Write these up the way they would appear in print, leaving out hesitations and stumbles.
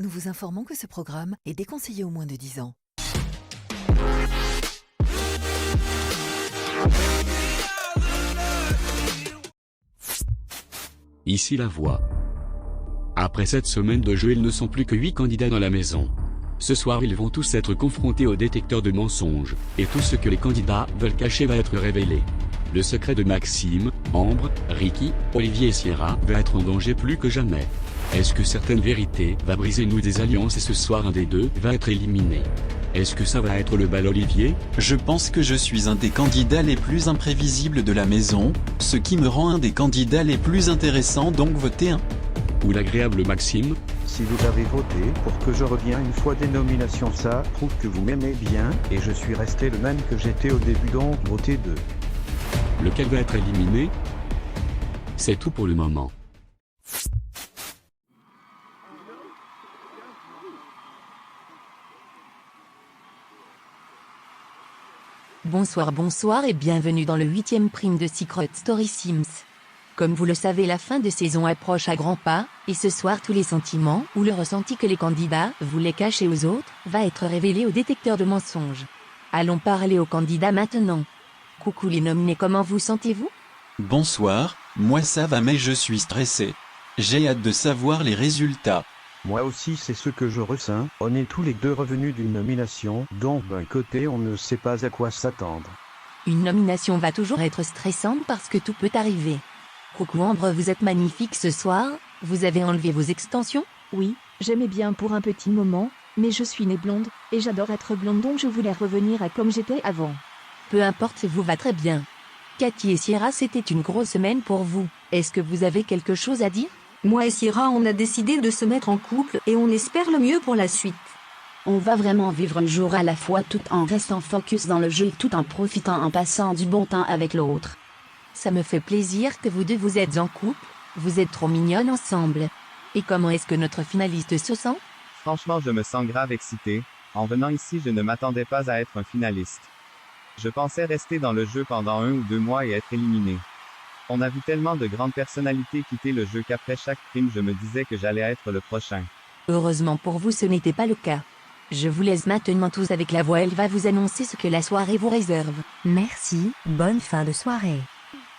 Nous vous informons que ce programme est déconseillé aux moins de 10 ans. Ici la voix. Après cette semaine de jeu, ils ne sont plus que 8 candidats dans la maison. Ce soir, ils vont tous être confrontés au détecteur de mensonges, et tout ce que les candidats veulent cacher va être révélé. Le secret de Maxime, Ambre, Ricky, Olivier et Sierra va être en danger plus que jamais. Est-ce que certaines vérités va briser nous des alliances et ce soir un des deux va être éliminé? Est-ce que ça va être le bal Olivier? Je pense que je suis un des candidats les plus imprévisibles de la maison, ce qui me rend un des candidats les plus intéressants, donc votez un. Ou l'agréable Maxime? Si vous avez voté pour que je revienne une fois des nominations, ça prouve que vous m'aimez bien, et je suis resté le même que j'étais au début, donc votez 2. Lequel va être éliminé? C'est tout pour le moment. Bonsoir et bienvenue dans le 8e prime de Secret Story Sims. Comme vous le savez, la fin de saison approche à grands pas, et ce soir tous les sentiments ou le ressenti que les candidats voulaient cacher aux autres va être révélé au détecteur de mensonges. Allons parler aux candidats maintenant. Coucou les nominés, comment vous sentez-vous? Bonsoir, moi ça va mais je suis stressé. J'ai hâte de savoir les résultats. Moi aussi c'est ce que je ressens, on est tous les deux revenus d'une nomination, donc d'un côté on ne sait pas à quoi s'attendre. Une nomination va toujours être stressante parce que tout peut arriver. Coucou Ambre, vous êtes magnifique ce soir, vous avez enlevé vos extensions? Oui, j'aimais bien pour un petit moment, mais je suis née blonde, et j'adore être blonde donc je voulais revenir à comme j'étais avant. Peu importe, vous va très bien. Cathy et Sierra, c'était une grosse semaine pour vous. Est-ce que vous avez quelque chose à dire? Moi et Sierra, on a décidé de se mettre en couple et on espère le mieux pour la suite. On va vraiment vivre un jour à la fois tout en restant focus dans le jeu et tout en profitant en passant du bon temps avec l'autre. Ça me fait plaisir que vous deux vous êtes en couple, vous êtes trop mignonnes ensemble. Et comment est-ce que notre finaliste se sent? Franchement, je me sens grave excité. En venant ici, je ne m'attendais pas à être un finaliste. Je pensais rester dans le jeu pendant 1 ou 2 mois et être éliminé. On a vu tellement de grandes personnalités quitter le jeu qu'après chaque prime je me disais que j'allais être le prochain. Heureusement pour vous, ce n'était pas le cas. Je vous laisse maintenant tous avec la voix, elle va vous annoncer ce que la soirée vous réserve. Merci, bonne fin de soirée.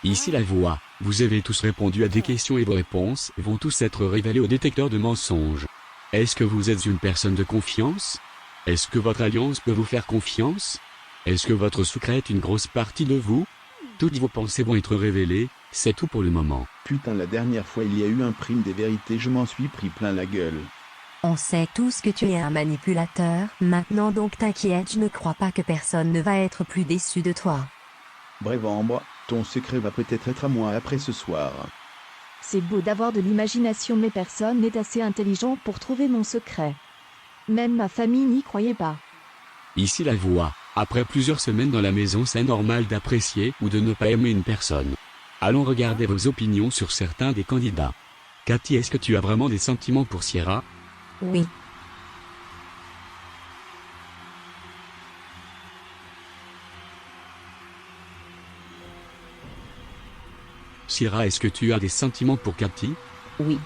Ici la voix. Vous avez tous répondu à des questions et vos réponses vont tous être révélées au détecteur de mensonges. Est-ce que vous êtes une personne de confiance? Est-ce que votre alliance peut vous faire confiance? Est-ce que votre secret est une grosse partie de vous? Toutes vos pensées vont être révélées, c'est tout pour le moment. Putain, la dernière fois il y a eu un prime des vérités, je m'en suis pris plein la gueule. On sait tous que tu es un manipulateur, maintenant donc t'inquiète, je ne crois pas que personne ne va être plus déçu de toi. Bref Ambre, ton secret va peut-être être à moi après ce soir. C'est beau d'avoir de l'imagination mais personne n'est assez intelligent pour trouver mon secret. Même ma famille n'y croyait pas. Ici la voix. Après plusieurs semaines dans la maison, c'est normal d'apprécier ou de ne pas aimer une personne. Allons regarder vos opinions sur certains des candidats. Cathy, est-ce que tu as vraiment des sentiments pour Sierra? Oui. Sierra, est-ce que tu as des sentiments pour Cathy? Oui.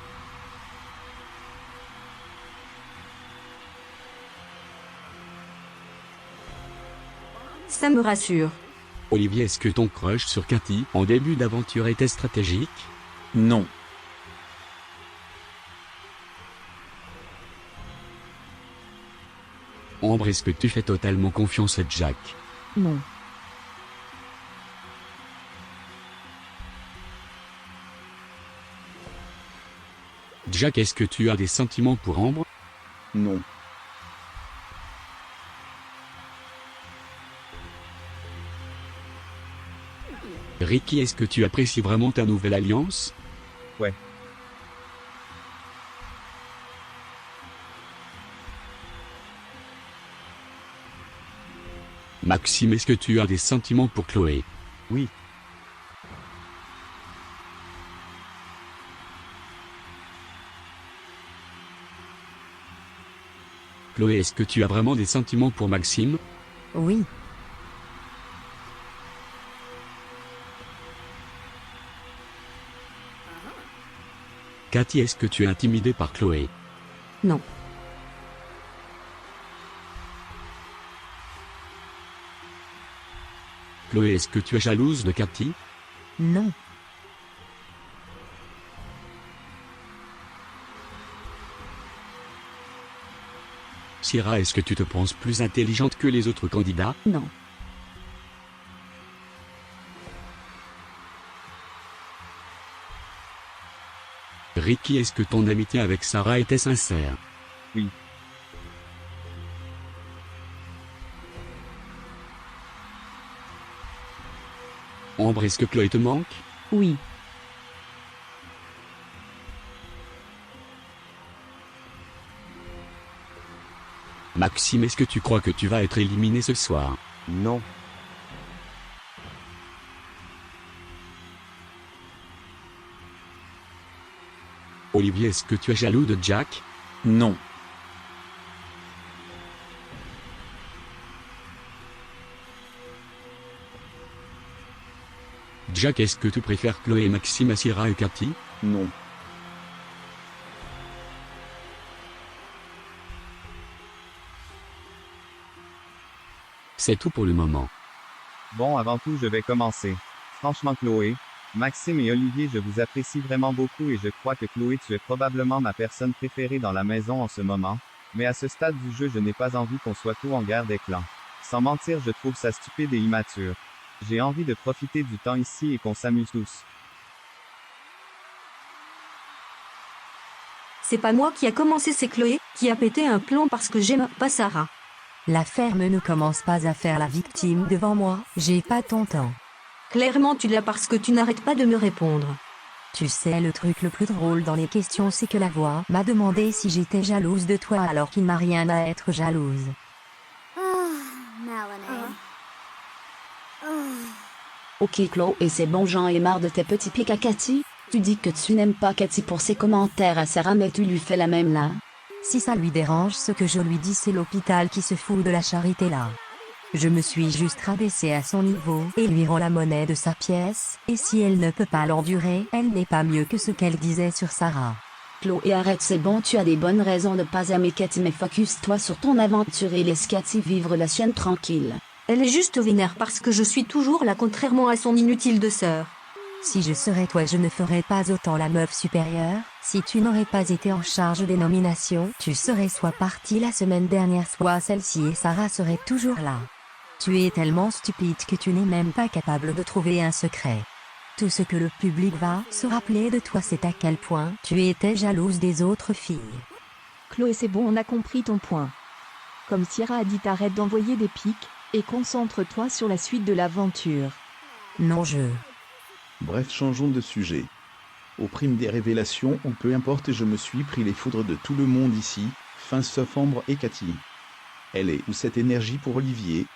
Ça me rassure. Olivier, est-ce que ton crush sur Cathy en début d'aventure était stratégique? Non. Ambre, est-ce que tu fais totalement confiance à Jack? Non. Jack, est-ce que tu as des sentiments pour Ambre? Non. Ricky, est-ce que tu apprécies vraiment ta nouvelle alliance? Ouais. Maxime, est-ce que tu as des sentiments pour Chloé? Oui. Chloé, est-ce que tu as vraiment des sentiments pour Maxime? Oui. Cathy, est-ce que tu es intimidée par Chloé? Non. Chloé, est-ce que tu es jalouse de Cathy? Non. Sierra, est-ce que tu te penses plus intelligente que les autres candidats? Non. Ricky, est-ce que ton amitié avec Sarah était sincère? Oui. Ambre, est-ce que Chloé te manque? Oui. Maxime, est-ce que tu crois que tu vas être éliminé ce soir? Non. Olivier, est-ce que tu es jaloux de Jack? Non. Jack, est-ce que tu préfères Chloé, Maxime à Sierra et Cathy? Non. C'est tout pour le moment. Bon, avant tout, je vais commencer. Franchement, Chloé, Maxime et Olivier, je vous apprécie vraiment beaucoup et je crois que Chloé, tu es probablement ma personne préférée dans la maison en ce moment. Mais à ce stade du jeu, je n'ai pas envie qu'on soit tout en guerre des clans. Sans mentir, je trouve ça stupide et immature. J'ai envie de profiter du temps ici et qu'on s'amuse tous. C'est pas moi qui a commencé, c'est Chloé, qui a pété un plomb parce que j'aime pas Sarah. La ferme ne commence pas à faire la victime devant moi, j'ai pas ton temps. Clairement tu l'as parce que tu n'arrêtes pas de me répondre. Tu sais, le truc le plus drôle dans les questions, c'est que la voix m'a demandé si j'étais jalouse de toi alors qu'il n'a rien à être jalouse. Ok Chloé, et c'est bon, j'en ai marre de tes petits pics à Cathy. Tu dis que tu n'aimes pas Cathy pour ses commentaires à Sarah, mais tu lui fais la même là. Si ça lui dérange, ce que je lui dis, c'est l'hôpital qui se fout de la charité là. Je me suis juste rabaissée à son niveau et lui rends la monnaie de sa pièce, et si elle ne peut pas l'endurer, elle n'est pas mieux que ce qu'elle disait sur Sarah. Chloé, arrête, c'est bon, tu as des bonnes raisons de pas aimer Cathy, mais focus-toi sur ton aventure et laisse Cathy vivre la sienne tranquille. Elle est juste vénère parce que je suis toujours là contrairement à son inutile de sœur. Si je serais toi, je ne ferais pas autant la meuf supérieure. Si tu n'aurais pas été en charge des nominations, tu serais soit partie la semaine dernière, soit celle-ci, et Sarah serait toujours là. Tu es tellement stupide que tu n'es même pas capable de trouver un secret. Tout ce que le public va se rappeler de toi, c'est à quel point tu étais jalouse des autres filles. Chloé, c'est bon, on a compris ton point. Comme Sierra a dit, arrête d'envoyer des pics, et concentre-toi sur la suite de l'aventure. Non, Bref, changeons de sujet. Au prime des révélations, ou peu importe, je me suis pris les foudres de tout le monde ici, fin sauf Ambre et Cathy. Elle est où cette énergie pour Olivier?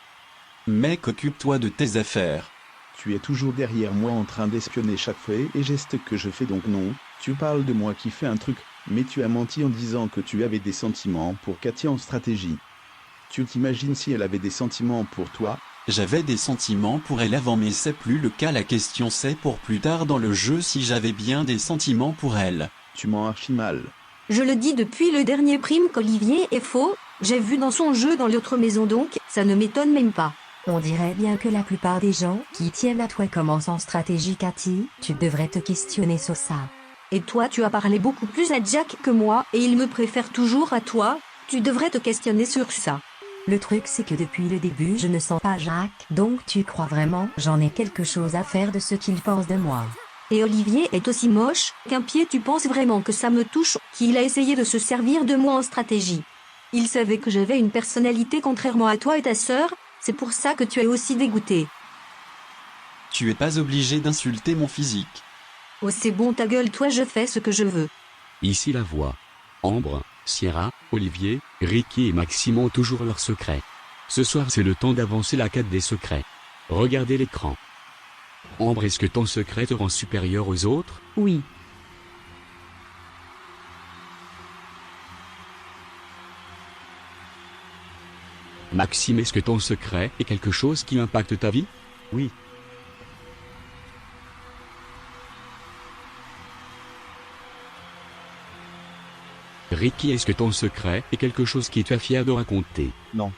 Mec, occupe-toi de tes affaires. Tu es toujours derrière moi en train d'espionner chaque fait et geste que je fais, donc non, tu parles de moi qui fais un truc, mais tu as menti en disant que tu avais des sentiments pour Cathy en stratégie. Tu t'imagines si elle avait des sentiments pour toi? J'avais des sentiments pour elle avant, mais c'est plus le cas. La question c'est pour plus tard dans le jeu si j'avais bien des sentiments pour elle. Tu mens archi mal. Je le dis depuis le dernier prime qu'Olivier est faux, j'ai vu dans son jeu dans l'autre maison, donc ça ne m'étonne même pas. On dirait bien que la plupart des gens qui tiennent à toi commencent en stratégie, Cathy. Tu devrais te questionner sur ça. Et toi, tu as parlé beaucoup plus à Jack que moi, et il me préfère toujours à toi. Tu devrais te questionner sur ça. Le truc, c'est que depuis le début, je ne sens pas Jack. Donc tu crois vraiment, j'en ai quelque chose à faire de ce qu'il pense de moi. Et Olivier est aussi moche qu'un pied. Tu penses vraiment que ça me touche, qu'il a essayé de se servir de moi en stratégie? Il savait que j'avais une personnalité contrairement à toi et ta sœur. C'est pour ça que tu es aussi dégoûté. Tu es pas obligé d'insulter mon physique. Oh, c'est bon, ta gueule, toi, je fais ce que je veux. Ici la voix. Ambre, Sierra, Olivier, Ricky et Maxime ont toujours leurs secrets. Ce soir, c'est le temps d'avancer la quête des secrets. Regardez l'écran. Ambre, est-ce que ton secret te rend supérieur aux autres? Oui. Maxime, est-ce que ton secret est quelque chose qui impacte ta vie? Oui. Ricky, est-ce que ton secret est quelque chose qui tu es fier de raconter? Non.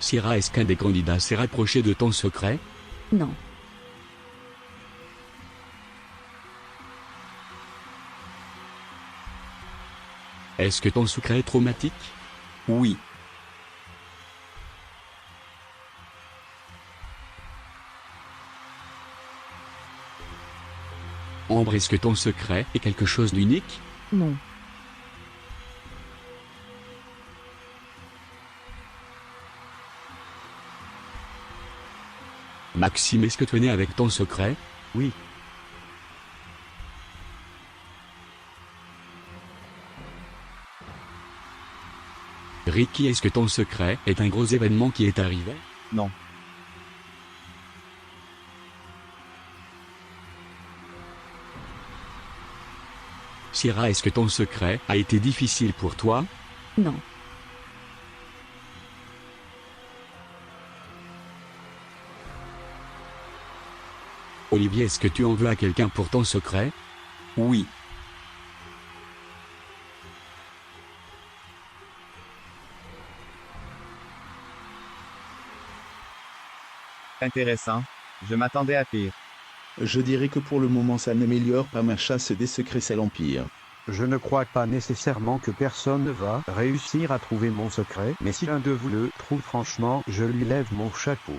Sierra, est-ce qu'un des candidats s'est rapproché de ton secret? Non. Est-ce que ton secret est traumatique? Oui. Ambre, est-ce que ton secret est quelque chose d'unique? Non. Maxime, est-ce que tu es né avec ton secret? Oui. Ricky, est-ce que ton secret est un gros événement qui est arrivé? Non. Sierra, est-ce que ton secret a été difficile pour toi? Non. Olivier, est-ce que tu en veux à quelqu'un pour ton secret? Oui. Intéressant. Je m'attendais à pire. Je dirais que pour le moment ça n'améliore pas ma chasse des secrets, c'est l'Empire. Je ne crois pas nécessairement que personne ne va réussir à trouver mon secret, mais si l'un de vous le trouve, franchement, je lui lève mon chapeau.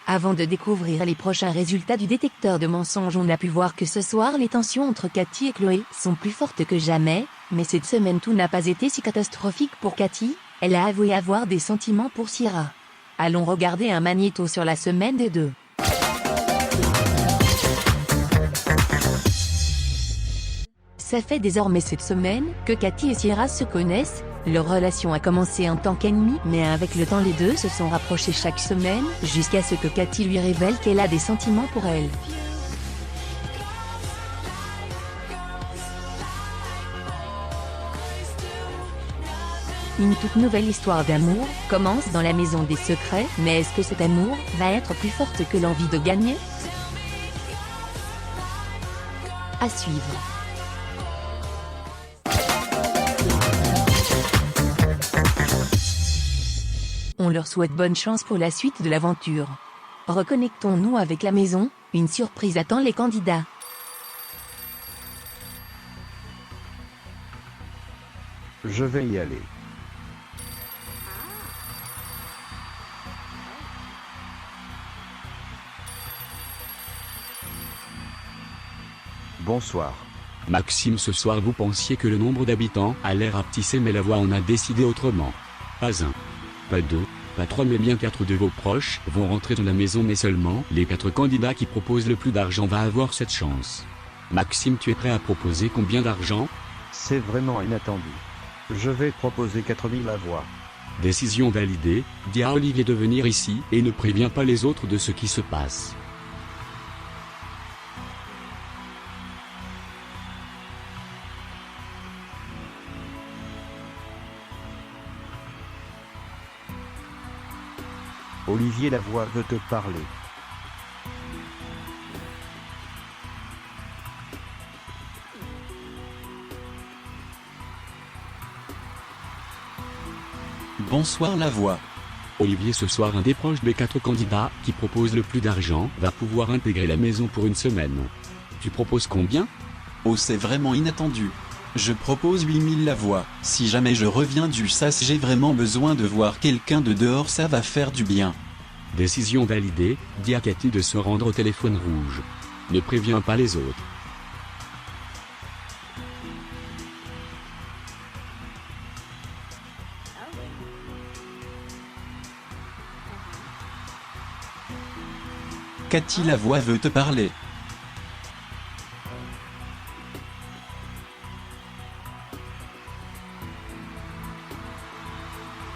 Avant de découvrir les prochains résultats du détecteur de mensonges, on a pu voir que ce soir les tensions entre Cathy et Chloé sont plus fortes que jamais, mais cette semaine tout n'a pas été si catastrophique pour Cathy, elle a avoué avoir des sentiments pour Sierra. Allons regarder un magnéto sur la semaine des deux. Ça fait désormais cette semaine que Cathy et Sierra se connaissent. Leur relation a commencé en tant qu'ennemis, mais avec le temps les deux se sont rapprochés chaque semaine, jusqu'à ce que Cathy lui révèle qu'elle a des sentiments pour elle. Une toute nouvelle histoire d'amour commence dans la maison des secrets, mais est-ce que cet amour va être plus forte que l'envie de gagner? À suivre. On leur souhaite bonne chance pour la suite de l'aventure. Reconnectons-nous avec la maison, une surprise attend les candidats. Je vais y aller. Bonsoir. Maxime, ce soir vous pensiez que le nombre d'habitants allait rapetisser, mais la voix en a décidé autrement. Pas un, pas deux, pas trois, mais bien 4 de vos proches vont rentrer dans la maison, mais seulement les 4 candidats qui proposent le plus d'argent va avoir cette chance. Maxime, tu es prêt à proposer combien d'argent? C'est vraiment inattendu. Je vais proposer 4000 à voix. Décision validée, dis à Olivier de venir ici et ne préviens pas les autres de ce qui se passe. Olivier Lavoie veut te parler. Bonsoir Lavoie. Olivier, ce soir un des proches des 4 candidats qui proposent le plus d'argent va pouvoir intégrer la maison pour une semaine. Tu proposes combien? Oh, c'est vraiment inattendu. Je propose 8000 Lavoie. Si jamais je reviens du SAS, j'ai vraiment besoin de voir quelqu'un de dehors, ça va faire du bien. Décision validée, dis à Cathy de se rendre au téléphone rouge. Ne préviens pas les autres. Cathy Lavoie veut te parler.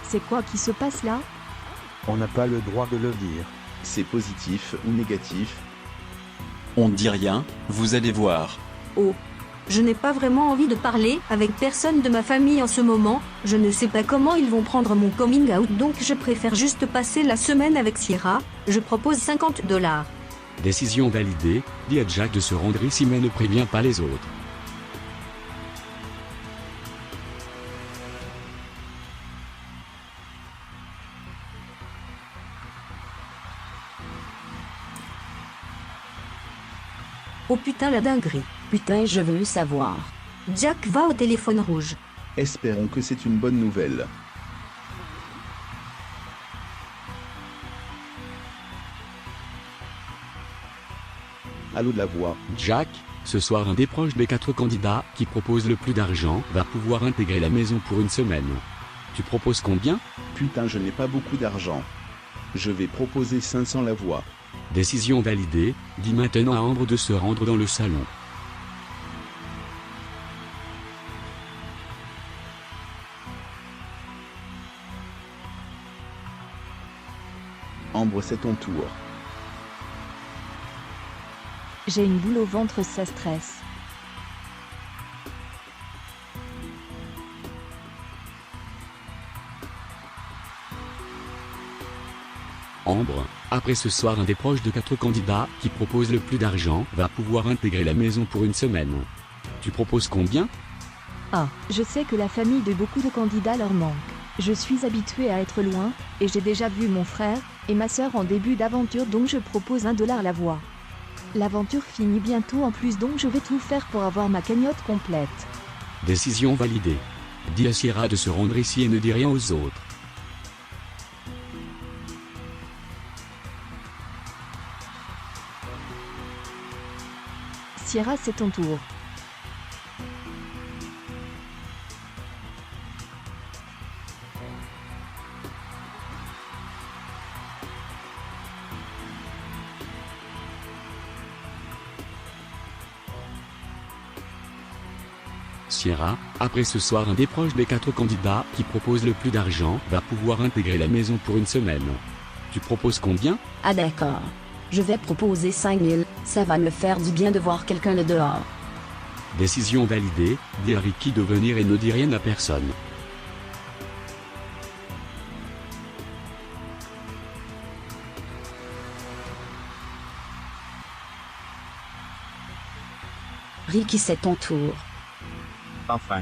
C'est quoi qui se passe là? On n'a pas le droit de le dire. C'est positif ou négatif? On ne dit rien, vous allez voir. Oh. Je n'ai pas vraiment envie de parler avec personne de ma famille en ce moment, je ne sais pas comment ils vont prendre mon coming out, donc je préfère juste passer la semaine avec Sierra, je propose 50 $. Décision validée, dis à Jack de se rendre ici mais ne préviens pas les autres. Oh putain la dinguerie. Putain, je veux savoir. Jack va au téléphone rouge. Espérons que c'est une bonne nouvelle. Allô de la voix. Jack, ce soir un des proches des 4 candidats qui propose le plus d'argent va pouvoir intégrer la maison pour une semaine. Tu proposes combien? Putain, je n'ai pas beaucoup d'argent. Je vais proposer 500 la voix. Décision validée, dis maintenant à Ambre de se rendre dans le salon. Ambre, c'est ton tour. J'ai une boule au ventre, ça stresse. Ambre, après ce soir un des proches de 4 candidats qui propose le plus d'argent va pouvoir intégrer la maison pour une semaine. Tu proposes combien? Ah, je sais que la famille de beaucoup de candidats leur manque. Je suis habituée à être loin, et j'ai déjà vu mon frère et ma sœur en début d'aventure, donc je propose $1 la voix. L'aventure finit bientôt en plus, donc je vais tout faire pour avoir ma cagnotte complète. Décision validée. Dis à Sierra de se rendre ici et ne dis rien aux autres. Sierra, c'est ton tour. Sierra, après ce soir un des proches des 4 candidats qui propose le plus d'argent va pouvoir intégrer la maison pour une semaine. Tu proposes combien? Ah d'accord. Je vais proposer 5000, ça va me faire du bien de voir quelqu'un le dehors. Décision validée, dis à Ricky de venir et ne dis rien à personne. Ricky, c'est ton tour. Enfin.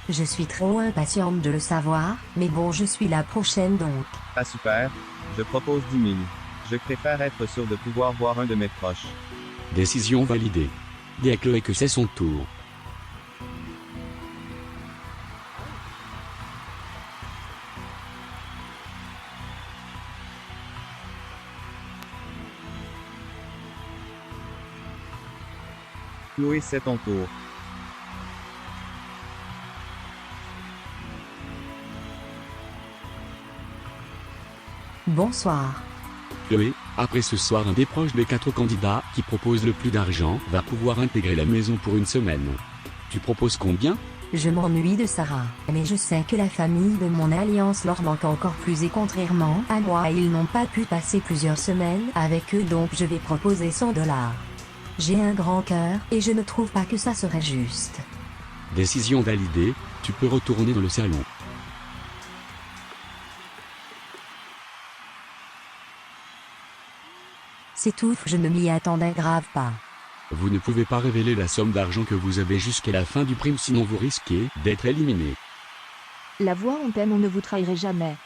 Je suis trop impatiente de le savoir, mais bon, je suis la prochaine donc. Pas super. Je propose 10 000. Je préfère être sûr de pouvoir voir un de mes proches. Décision validée. Dis à Chloé que c'est son tour. Chloé, c'est ton tour. Bonsoir. Chloé, après ce soir un des proches des 4 candidats qui propose le plus d'argent va pouvoir intégrer la maison pour une semaine. Tu proposes combien? Je m'ennuie de Sarah, mais je sais que la famille de mon alliance leur manque encore plus et contrairement à moi, ils n'ont pas pu passer plusieurs semaines avec eux, donc je vais proposer $100. J'ai un grand cœur et je ne trouve pas que ça serait juste. Décision validée, tu peux retourner dans le salon. C'est tout, je ne m'y attendais grave pas. Vous ne pouvez pas révéler la somme d'argent que vous avez jusqu'à la fin du prime, sinon vous risquez d'être éliminé. La voix, on t'aime, on ne vous trahirait jamais.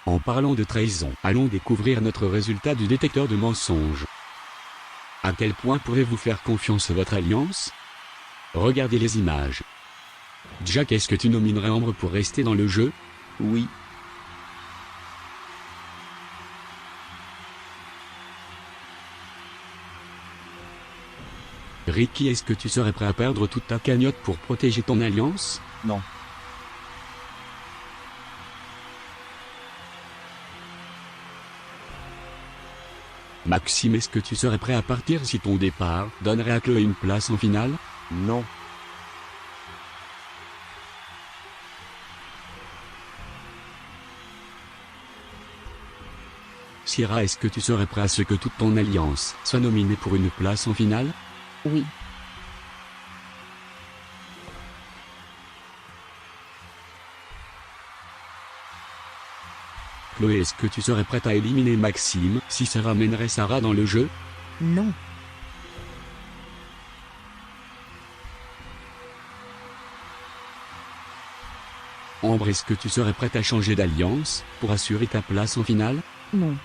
En parlant de trahison, allons découvrir notre résultat du détecteur de mensonges. À quel point pourrez-vous faire confiance à votre alliance? Regardez les images. Jack, est-ce que tu nominerais Ambre pour rester dans le jeu? Oui. Ricky, est-ce que tu serais prêt à perdre toute ta cagnotte pour protéger ton alliance? Non. Maxime, est-ce que tu serais prêt à partir si ton départ donnerait à Chloé une place en finale? Non. Sierra, est-ce que tu serais prêt à ce que toute ton alliance soit nominée pour une place en finale? Oui. Chloé, est-ce que tu serais prête à éliminer Maxime si ça ramènerait Sarah dans le jeu? Non. Ambre, est-ce que tu serais prête à changer d'alliance, pour assurer ta place en finale? Non.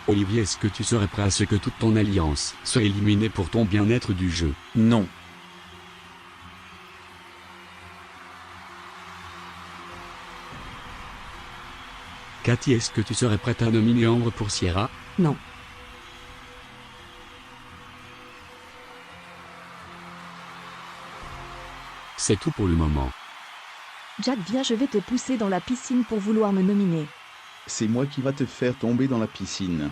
Olivier, est-ce que tu serais prêt à ce que toute ton alliance soit éliminée pour ton bien-être du jeu? Non. Cathy, est-ce que tu serais prête à nominer Ambre pour Sierra? Non. C'est tout pour le moment. Jack, viens, je vais te pousser dans la piscine pour vouloir me nominer. C'est moi qui va te faire tomber dans la piscine.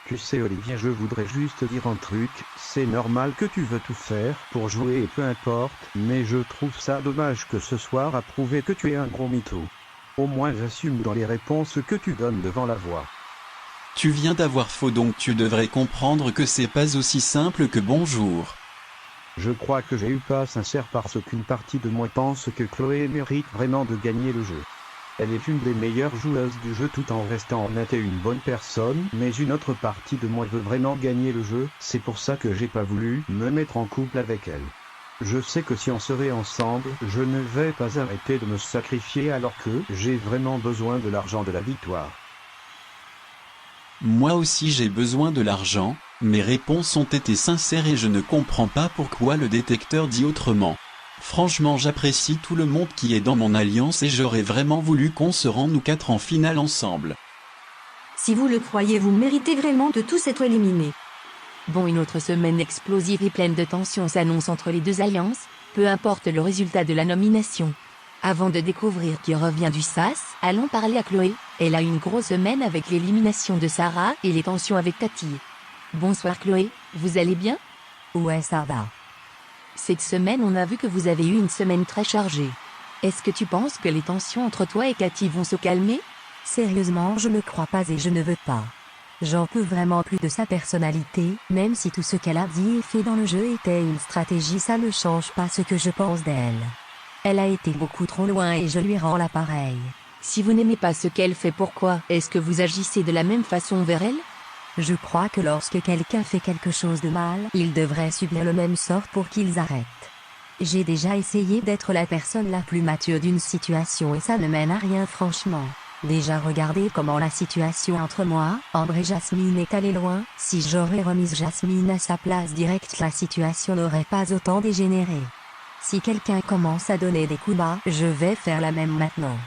Tu sais Olivier, je voudrais juste dire un truc, c'est normal que tu veux tout faire pour jouer et peu importe, mais je trouve ça dommage que ce soir a prouvé que tu es un gros mytho. Au moins assume dans les réponses que tu donnes devant la voix. Tu viens d'avoir faux, donc tu devrais comprendre que c'est pas aussi simple que bonjour. Je crois que j'ai eu pas sincère parce qu'une partie de moi pense que Chloé mérite vraiment de gagner le jeu. Elle est une des meilleures joueuses du jeu tout en restant honnête et une bonne personne, mais une autre partie de moi veut vraiment gagner le jeu, c'est pour ça que j'ai pas voulu me mettre en couple avec elle. Je sais que si on serait ensemble, je ne vais pas arrêter de me sacrifier alors que j'ai vraiment besoin de l'argent de la victoire. Moi aussi j'ai besoin de l'argent, mes réponses ont été sincères et je ne comprends pas pourquoi le détecteur dit autrement. Franchement, j'apprécie tout le monde qui est dans mon alliance et j'aurais vraiment voulu qu'on se rende nous 4 en finale ensemble. Si vous le croyez, vous méritez vraiment de tous être éliminés. Bon, une autre semaine explosive et pleine de tensions s'annonce entre les deux alliances, peu importe le résultat de la nomination. Avant de découvrir qui revient du SAS, allons parler à Chloé. Elle a une grosse semaine avec l'élimination de Sarah et les tensions avec Cathy. Bonsoir Chloé, vous allez bien? Ouais, ça va. Cette semaine, on a vu que vous avez eu une semaine très chargée. Est-ce que tu penses que les tensions entre toi et Cathy vont se calmer? Sérieusement, je ne crois pas et je ne veux pas. J'en peux vraiment plus de sa personnalité, même si tout ce qu'elle a dit et fait dans le jeu était une stratégie, ça ne change pas ce que je pense d'elle. Elle a été beaucoup trop loin et je lui rends l'appareil. Si vous n'aimez pas ce qu'elle fait, pourquoi est-ce que vous agissez de la même façon vers elle? Je crois que lorsque quelqu'un fait quelque chose de mal, il devrait subir le même sort pour qu'ils arrêtent. J'ai déjà essayé d'être la personne la plus mature d'une situation et ça ne mène à rien franchement. Déjà regardez comment la situation entre moi, Ambre et Jasmine est allée loin. Si j'aurais remis Jasmine à sa place directe, la situation n'aurait pas autant dégénéré. Si quelqu'un commence à donner des coups bas, je vais faire la même maintenant.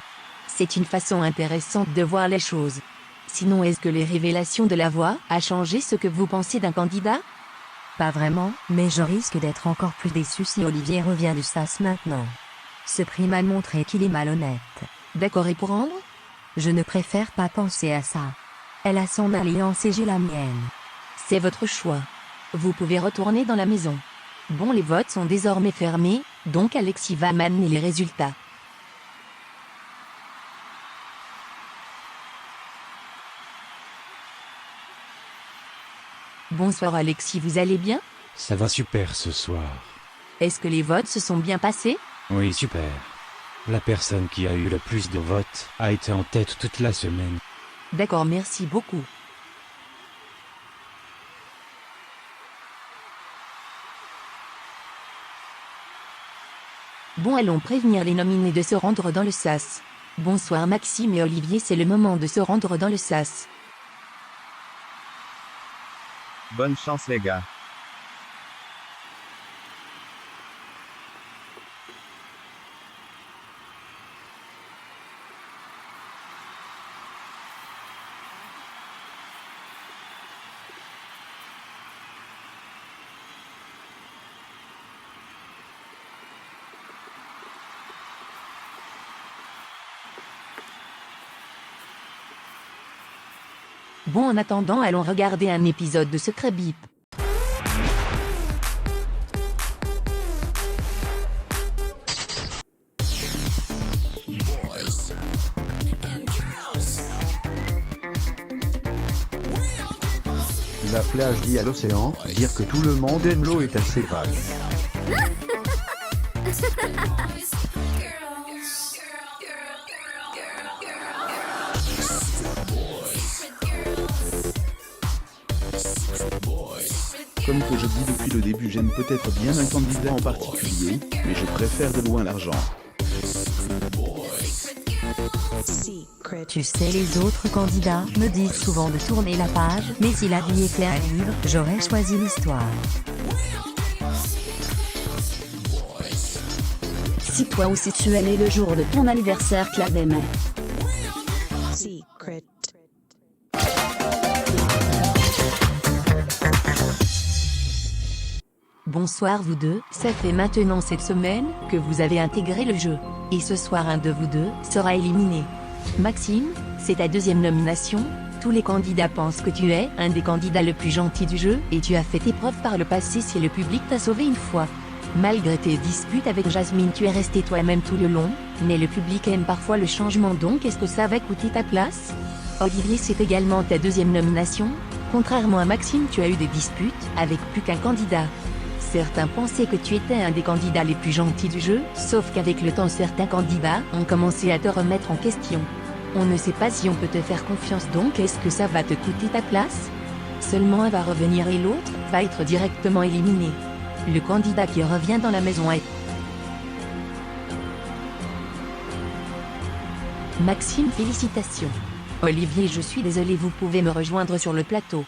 C'est une façon intéressante de voir les choses. Sinon, est-ce que les révélations de la voix a changé ce que vous pensez d'un candidat? Pas vraiment, mais je risque d'être encore plus déçu si Olivier revient du SAS maintenant. Ce prix m'a montré qu'il est malhonnête. D'accord, et pour Ambre? Je ne préfère pas penser à ça. Elle a son alliance et j'ai la mienne. C'est votre choix. Vous pouvez retourner dans la maison. Bon, les votes sont désormais fermés, donc Alexis va m'amener les résultats. Bonsoir Alexis, vous allez bien? Ça va super ce soir. Est-ce que les votes se sont bien passés? Oui, super. La personne qui a eu le plus de votes a été en tête toute la semaine. D'accord, merci beaucoup. Bon, allons prévenir les nominés de se rendre dans le SAS. Bonsoir Maxime et Olivier, c'est le moment de se rendre dans le SAS. Bonne chance les gars. Bon, en attendant, allons regarder un épisode de Secret Bip. La plage dit à l'océan, dire que tout le monde aime l'eau est assez vague. Comme que je dis depuis le début, j'aime peut-être bien un candidat en particulier, mais je préfère de loin l'argent. Tu sais, les autres candidats me disent souvent de tourner la page, mais si la vie était un livre, j'aurais choisi l'histoire. Si toi aussi tu es né le jour de ton anniversaire, clave des mains. Bonsoir vous deux, ça fait maintenant cette semaine que vous avez intégré le jeu. Et ce soir un de vous deux sera éliminé. Maxime, c'est ta deuxième nomination. Tous les candidats pensent que tu es un des candidats le plus gentil du jeu et tu as fait tes preuves par le passé si le public t'a sauvé une fois. Malgré tes disputes avec Jasmine, tu es resté toi-même tout le long, mais le public aime parfois le changement, donc est-ce que ça va coûter ta place? Olivier, c'est également ta deuxième nomination. Contrairement à Maxime, tu as eu des disputes avec plus qu'un candidat. Certains pensaient que tu étais un des candidats les plus gentils du jeu, sauf qu'avec le temps certains candidats ont commencé à te remettre en question. On ne sait pas si on peut te faire confiance, donc est-ce que ça va te coûter ta place? Seulement un va revenir et l'autre va être directement éliminé. Le candidat qui revient dans la maison est Maxime, félicitations. Olivier, je suis désolé, vous pouvez me rejoindre sur le plateau.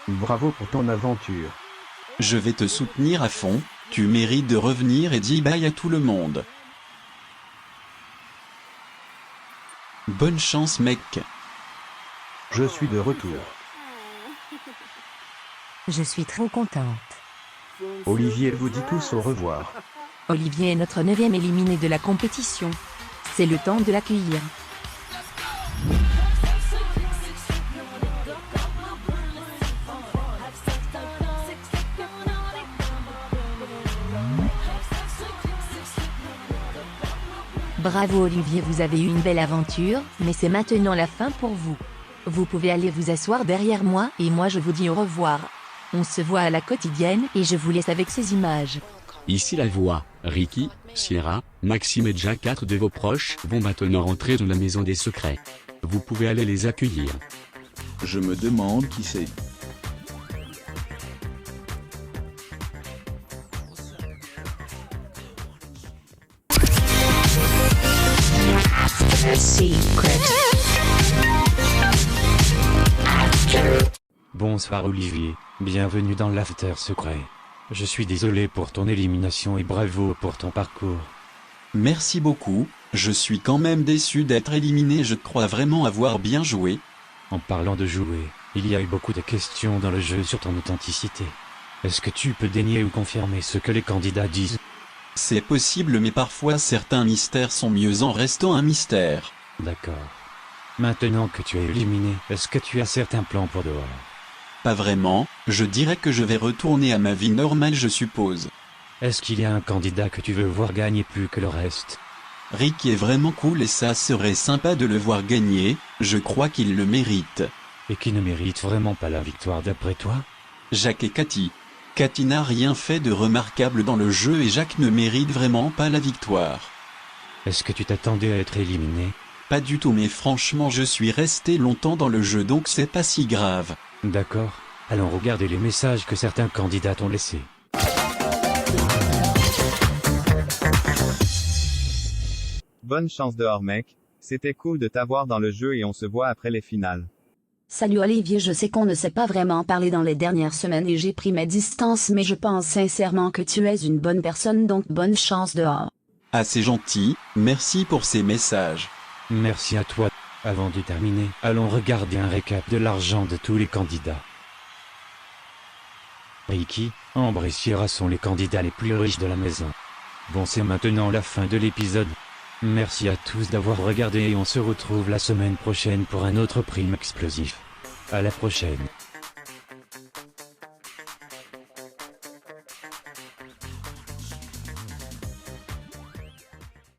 Bravo pour ton aventure. Je vais te soutenir à fond, tu mérites de revenir et dis bye à tout le monde. Bonne chance mec. Je suis de retour. Je suis trop contente. Olivier vous dit tous au revoir. Olivier est notre 9e éliminé de la compétition. C'est le temps de l'accueillir. Bravo Olivier, vous avez eu une belle aventure, mais c'est maintenant la fin pour vous. Vous pouvez aller vous asseoir derrière moi et moi je vous dis au revoir. On se voit à la quotidienne et je vous laisse avec ces images. Ici la voix, Ricky, Sierra, Maxime et déjà 4 de vos proches vont maintenant rentrer dans la maison des secrets. Vous pouvez aller les accueillir. Je me demande qui c'est. Bonsoir Olivier, bienvenue dans l'after secret. Je suis désolé pour ton élimination et bravo pour ton parcours. Merci beaucoup, je suis quand même déçu d'être éliminé, je crois vraiment avoir bien joué. En parlant de jouer, il y a eu beaucoup de questions dans le jeu sur ton authenticité. Est-ce que tu peux dénier ou confirmer ce que les candidats disent? C'est possible, mais parfois certains mystères sont mieux en restant un mystère. D'accord. Maintenant que tu es éliminé, est-ce que tu as certains plans pour dehors? Pas vraiment, je dirais que je vais retourner à ma vie normale, je suppose. Est-ce qu'il y a un candidat que tu veux voir gagner plus que le reste? Rick est vraiment cool et ça serait sympa de le voir gagner, je crois qu'il le mérite. Et qui ne mérite vraiment pas la victoire d'après toi? Jacques et Cathy. Cathy n'a rien fait de remarquable dans le jeu et Jacques ne mérite vraiment pas la victoire. Est-ce que tu t'attendais à être éliminé? Pas du tout, mais franchement je suis resté longtemps dans le jeu donc c'est pas si grave. D'accord, allons regarder les messages que certains candidats ont laissés. Bonne chance dehors mec, c'était cool de t'avoir dans le jeu et on se voit après les finales. Salut Olivier, je sais qu'on ne s'est pas vraiment parlé dans les dernières semaines et j'ai pris mes distances, mais je pense sincèrement que tu es une bonne personne, donc bonne chance dehors. Ah, c'est gentil, merci pour ces messages. Merci à toi. Avant de terminer, allons regarder un récap de l'argent de tous les candidats. Ricky, Ambre et Sierra sont les candidats les plus riches de la maison. Bon, c'est maintenant la fin de l'épisode. Merci à tous d'avoir regardé et on se retrouve la semaine prochaine pour un autre prime explosif. À la prochaine.